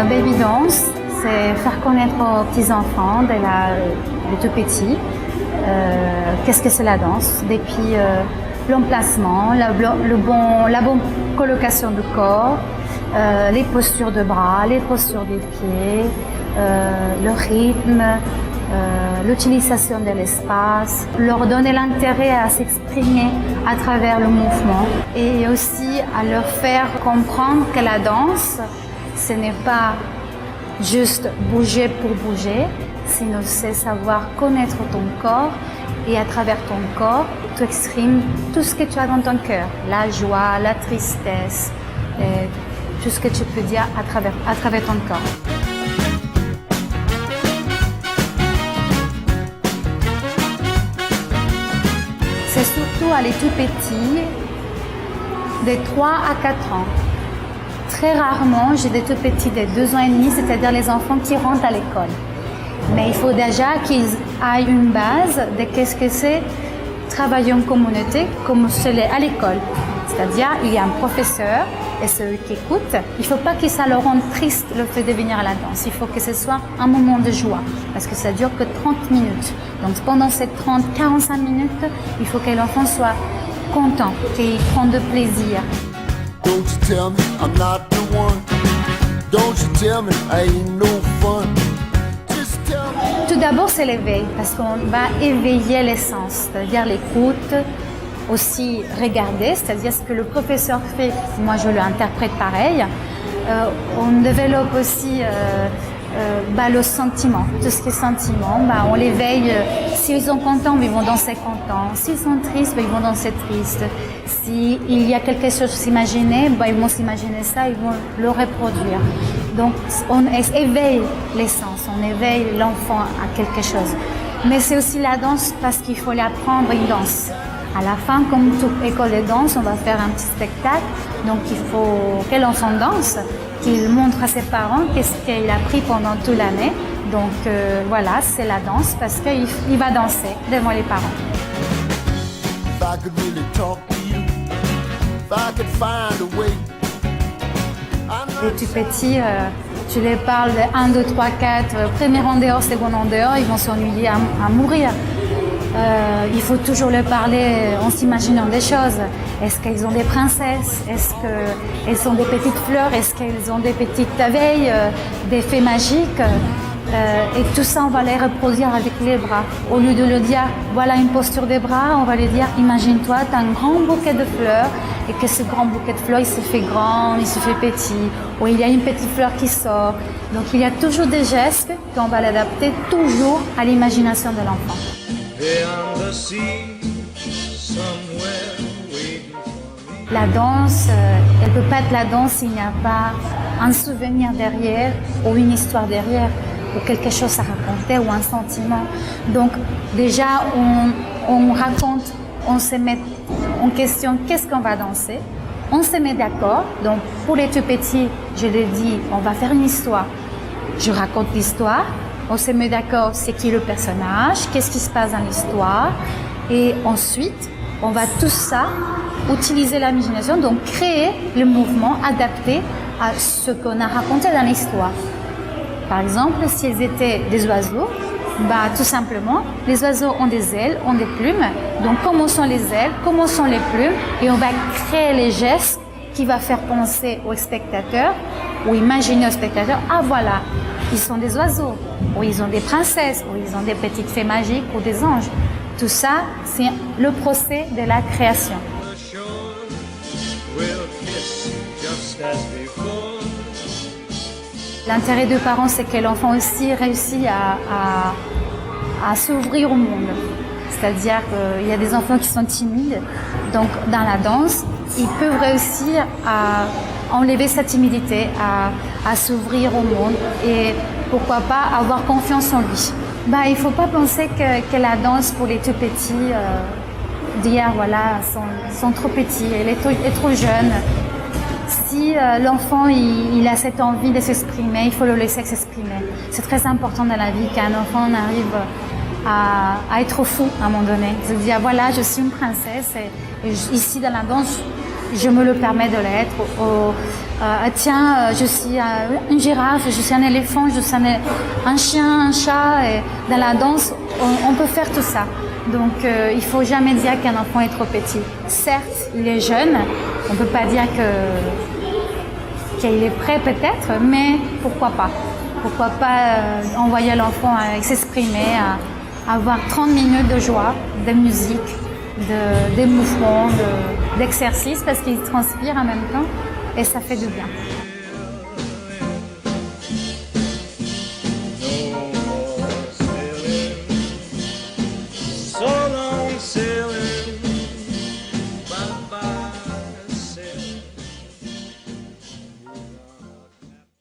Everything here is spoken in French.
Baby dance, c'est faire connaître aux petits-enfants, les tout petits, qu'est-ce que c'est la danse, depuis l'emplacement, la bonne colocation du corps, les postures de bras, les postures des pieds, le rythme, l'utilisation de l'espace, leur donner l'intérêt à s'exprimer à travers le mouvement et aussi à leur faire comprendre que la danse, ce n'est pas juste bouger pour bouger, sinon c'est savoir connaître ton corps et à travers ton corps, tu exprimes tout ce que tu as dans ton cœur, la joie, la tristesse, et tout ce que tu peux dire à travers ton corps. C'est surtout à les tout petits, de 3 à 4 ans. Très rarement, j'ai des tout petits de 2 ans et demi, c'est-à-dire les enfants qui rentrent à l'école. Mais il faut déjà qu'ils aient une base de qu'est-ce que c'est travailler en communauté comme c'est à l'école. C'est-à-dire, il y a un professeur et ceux qui écoutent. Il ne faut pas que ça leur rende triste le fait de venir à la danse. Il faut que ce soit un moment de joie parce que ça dure que 30 minutes. Donc pendant ces 30-45 minutes, il faut que l'enfant soit content, qu'il prenne de plaisir. Don't you tell me I'm not the one. Don't you tell me I ain't no fun. Just tell me. Tout d'abord, c'est l'éveil, parce qu'on va éveiller les sens, c'est-à-dire l'écoute, aussi regarder, c'est-à-dire ce que le professeur fait, moi je l'interprète pareil. On développe aussi le sentiment, tout ce qui est sentiment, on l'éveille. S'ils sont contents, ils vont danser contents. S'ils sont tristes, ils vont danser tristes. S'il y a quelque chose à s'imaginer, ils vont s'imaginer ça, ils vont le reproduire. Donc on éveille les sens, on éveille l'enfant à quelque chose. Mais c'est aussi la danse parce qu'il faut lui apprendre une danse. À la fin, comme toute école de danse, on va faire un petit spectacle. Donc il faut que l'enfant danse, qu'il montre à ses parents qu'est-ce qu'il a appris pendant toute l'année. Donc voilà, c'est la danse parce qu'il va danser devant les parents. Les tout petits, tu les parles de 1, 2, 3, 4, premier en dehors, second en dehors, ils vont s'ennuyer à mourir. Il faut toujours leur parler en s'imaginant des choses. Est-ce qu'elles ont des princesses? Est-ce qu'elles ont des petites fleurs? Est-ce qu'elles ont des petites abeilles, des fées magiques? Et tout ça, on va les reproduire avec les bras. Au lieu de le dire, voilà une posture des bras, on va lui dire, imagine-toi, tu as un grand bouquet de fleurs et que ce grand bouquet de fleurs, il se fait grand, il se fait petit, ou il y a une petite fleur qui sort. Donc il y a toujours des gestes qu'on va l'adapter toujours à l'imagination de l'enfant. La danse, elle ne peut pas être la danse s'il n'y a pas un souvenir derrière ou une histoire derrière ou quelque chose à raconter ou un sentiment. Donc déjà, on raconte, on se met en question qu'est-ce qu'on va danser. On se met d'accord. Donc pour les tout petits, je leur dis, on va faire une histoire. Je raconte l'histoire. On se met d'accord, c'est qui le personnage, qu'est-ce qui se passe dans l'histoire. Et ensuite, on va tout ça utiliser l'imagination, donc créer le mouvement adapté à ce qu'on a raconté dans l'histoire. Par exemple, s'ils étaient des oiseaux, tout simplement, les oiseaux ont des ailes, ont des plumes. Donc, comment sont les ailes, comment sont les plumes, et on va créer les gestes qui vont faire penser au spectateur ou imaginer au spectateur, ah voilà, ils sont des oiseaux, ou ils ont des princesses, ou ils ont des petites fées magiques, ou des anges. Tout ça, c'est le procès de la création. L'intérêt des parents, c'est que l'enfant aussi réussit à s'ouvrir au monde. C'est-à-dire qu'il y a des enfants qui sont timides, donc dans la danse, ils peuvent réussir à enlever sa timidité, à s'ouvrir au monde et pourquoi pas avoir confiance en lui. Il ne faut pas penser que la danse pour les tout petits d'hier voilà, sont trop petits, elle est trop jeune. Si l'enfant il a cette envie de s'exprimer, il faut le laisser s'exprimer. C'est très important dans la vie qu'un enfant arrive à être fou à un moment donné. Se dire voilà, je suis une princesse et ici dans la danse, je me le permets de l'être. Tiens, je suis une girafe, je suis un éléphant, je suis un chien, un chat. Et dans la danse, on peut faire tout ça. Donc, il ne faut jamais dire qu'un enfant est trop petit. Certes, il est jeune, on ne peut pas dire qu'il est prêt peut-être, mais pourquoi pas? Pourquoi pas envoyer l'enfant à s'exprimer, à avoir 30 minutes de joie, de musique, des mouvements, d'exercice, parce qu'il transpire en même temps et ça fait du bien.